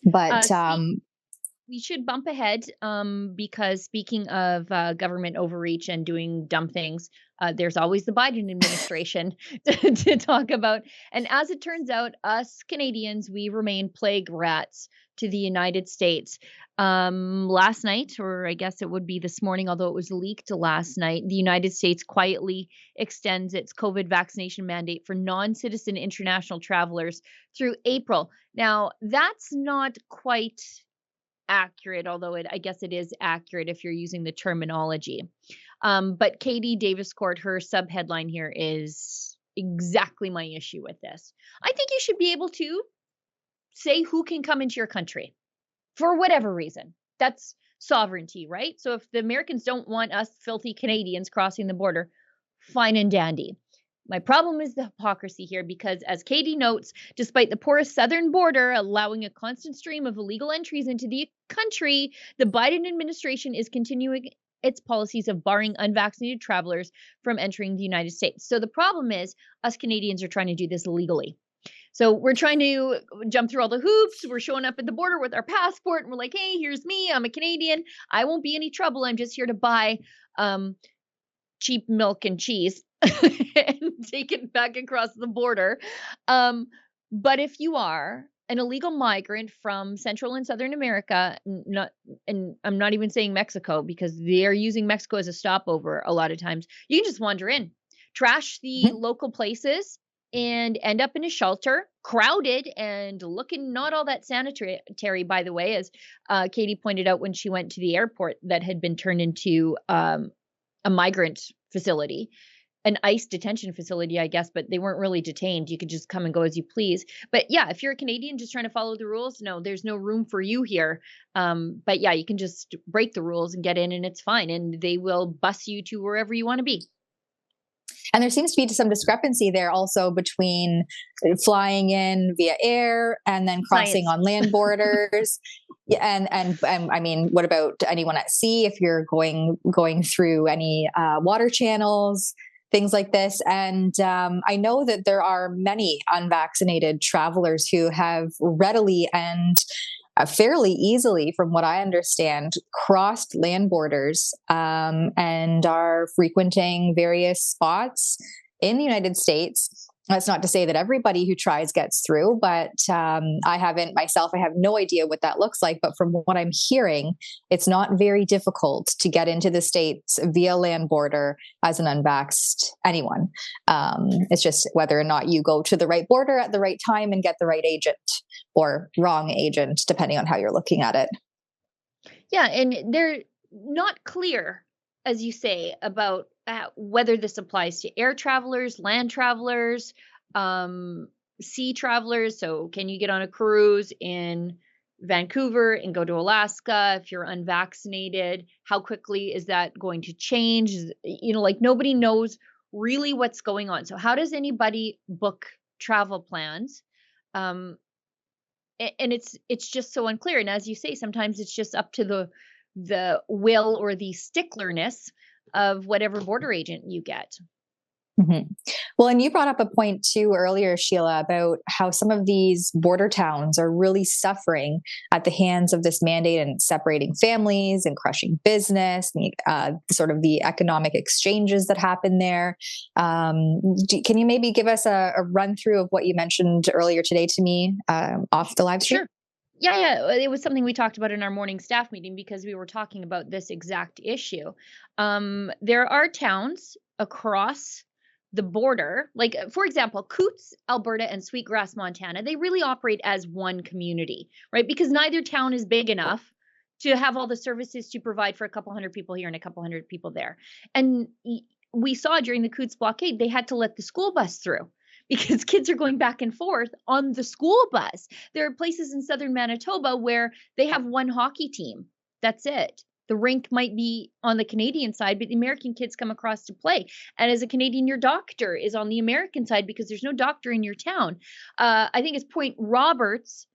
But we should bump ahead because speaking of government overreach and doing dumb things, there's always the Biden administration to talk about. And as it turns out, us Canadians, we remain plague rats to the United States. Last night, or I guess it would be this morning, although it was leaked last night, the United States quietly extends its COVID vaccination mandate for non citizen international travelers through April. Now, that's not quite accurate, although I guess it is accurate if you're using the terminology. But Katie Davis Court, her sub headline here is exactly my issue with this. I think you should be able to say who can come into your country for whatever reason. That's sovereignty, right? So if the Americans don't want us filthy Canadians crossing the border, fine and dandy. My problem is the hypocrisy here because, as Katie notes, despite the porous southern border allowing a constant stream of illegal entries into the country, the Biden administration is continuing its policies of barring unvaccinated travelers from entering the United States. So the problem is us Canadians are trying to do this illegally. So we're trying to jump through all the hoops. We're showing up at the border with our passport and we're like, hey, here's me. I'm a Canadian. I won't be any trouble. I'm just here to buy cheap milk and cheese and take it back across the border. But if you are an illegal migrant from Central and Southern America, and I'm not even saying Mexico because they are using Mexico as a stopover a lot of times, you can just wander in, trash the local places, and end up in a shelter, crowded and looking not all that sanitary, by the way, as Katie pointed out when she went to the airport that had been turned into a migrant facility, an ICE detention facility, I guess, but they weren't really detained. You could just come and go as you please. But yeah, if you're a Canadian just trying to follow the rules, no, there's no room for you here. But yeah, you can just break the rules and get in and it's fine. And they will bus you to wherever you want to be. And there seems to be some discrepancy there also between flying in via air and then crossing on land borders. And I mean, what about anyone at sea if you're going through any water channels, things like this? And I know that there are many unvaccinated travelers who have readily and fairly easily, from what I understand, crossed land borders and are frequenting various spots in the United States. That's not to say that everybody who tries gets through, but I haven't myself. I have no idea what that looks like. But from what I'm hearing, it's not very difficult to get into the States via land border as an unvaxxed anyone. It's just whether or not you go to the right border at the right time and get the right agent or wrong agent, depending on how you're looking at it. Yeah, and they're not clear, as you say, about whether this applies to air travelers, land travelers, sea travelers. So can you get on a cruise in Vancouver and go to Alaska if you're unvaccinated? How quickly is that going to change? You know, like nobody knows really what's going on. So how does anybody book travel plans? And it's just so unclear. And as you say, sometimes it's just up to the will or the sticklerness of whatever border agent you get. Mm-hmm. Well, and you brought up a point too earlier, Sheila, about how some of these border towns are really suffering at the hands of this mandate and separating families and crushing business, and, sort of the economic exchanges that happen there. Can you maybe give us a run through of what you mentioned earlier today to me off the live stream? Sure. Yeah. It was something we talked about in our morning staff meeting because we were talking about this exact issue. There are towns across the border, like for example, Coots, Alberta and Sweetgrass, Montana, they really operate as one community, right? Because neither town is big enough to have all the services to provide for a couple hundred people here and a couple hundred people there. And we saw during the Coots blockade, they had to let the school bus through because kids are going back and forth on the school bus. There are places in southern Manitoba where they have one hockey team. That's it. The rink might be on the Canadian side, but the American kids come across to play. And as a Canadian, your doctor is on the American side because there's no doctor in your town. I think it's Point Roberts,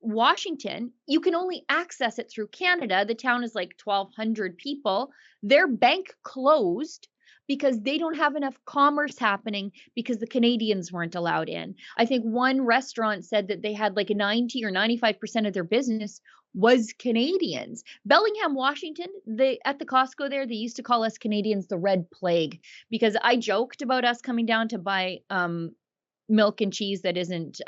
Washington. You can only access it through Canada. The town is like 1,200 people. Their bank closed because they don't have enough commerce happening because the Canadians weren't allowed in. I think one restaurant said that they had like a 90 or 95% of their business was Canadians. Bellingham, Washington, they at the Costco there, they used to call us Canadians the Red Plague because I joked about us coming down to buy milk and cheese that isn't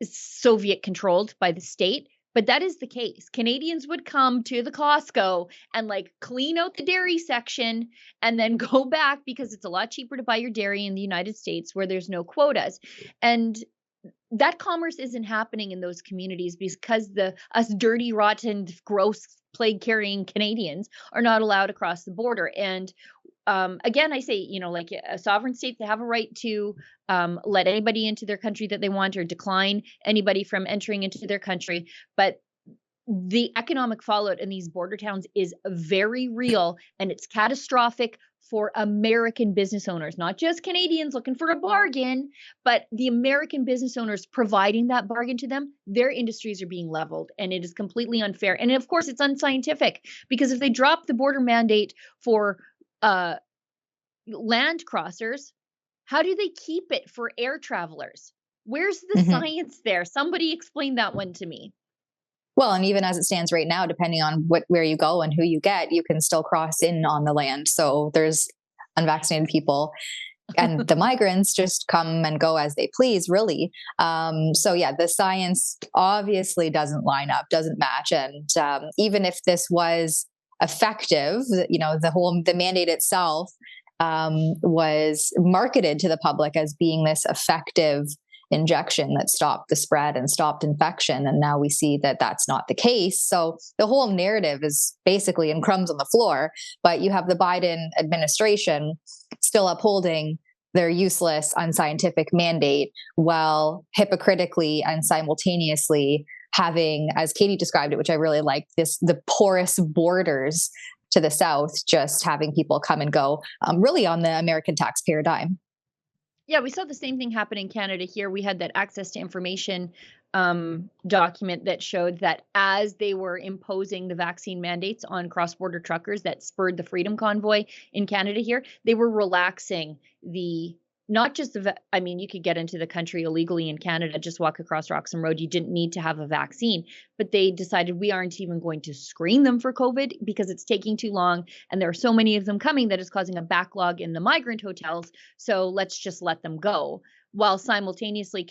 Soviet controlled by the state. But that is the case. Canadians would come to the Costco and like clean out the dairy section and then go back because it's a lot cheaper to buy your dairy in the United States where there's no quotas. And that commerce isn't happening in those communities because us dirty, rotten, gross, plague-carrying Canadians are not allowed across the border. And again, I say, like a sovereign state, they have a right to let anybody into their country that they want or decline anybody from entering into their country. But the economic fallout in these border towns is very real, and it's catastrophic for American business owners, not just Canadians looking for a bargain, but the American business owners providing that bargain to them. Their industries are being leveled, and it is completely unfair. And of course, it's unscientific because if they drop the border mandate for land crossers, how do they keep it for air travelers? Where's the science there? Somebody explain that one to me. Well, and even as it stands right now, depending on where you go and who you get, you can still cross in on the land. So there's unvaccinated people and the migrants just come and go as they please, really. So yeah, the science obviously doesn't line up, doesn't match. And even if this was effective, the mandate itself was marketed to the public as being this effective injection that stopped the spread and stopped infection. And now we see that that's not the case. So the whole narrative is basically in crumbs on the floor, but you have the Biden administration still upholding their useless, unscientific mandate while hypocritically and simultaneously having, as Katie described it, which I really liked, the porous borders to the south, just having people come and go, really on the American taxpayer dime. Yeah, we saw the same thing happen in Canada here. We had that access to information document that showed that as they were imposing the vaccine mandates on cross-border truckers that spurred the Freedom Convoy in Canada here, they were relaxing not just you could get into the country illegally in Canada, just walk across Roxham Road. You didn't need to have a vaccine, but they decided we aren't even going to screen them for COVID because it's taking too long. And there are so many of them coming that is causing a backlog in the migrant hotels. So let's just let them go. While simultaneously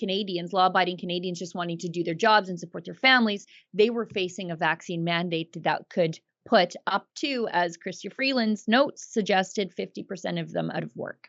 law-abiding Canadians just wanting to do their jobs and support their families, they were facing a vaccine mandate that could put up to, as Chrystia Freeland's notes suggested, 50% of them out of work.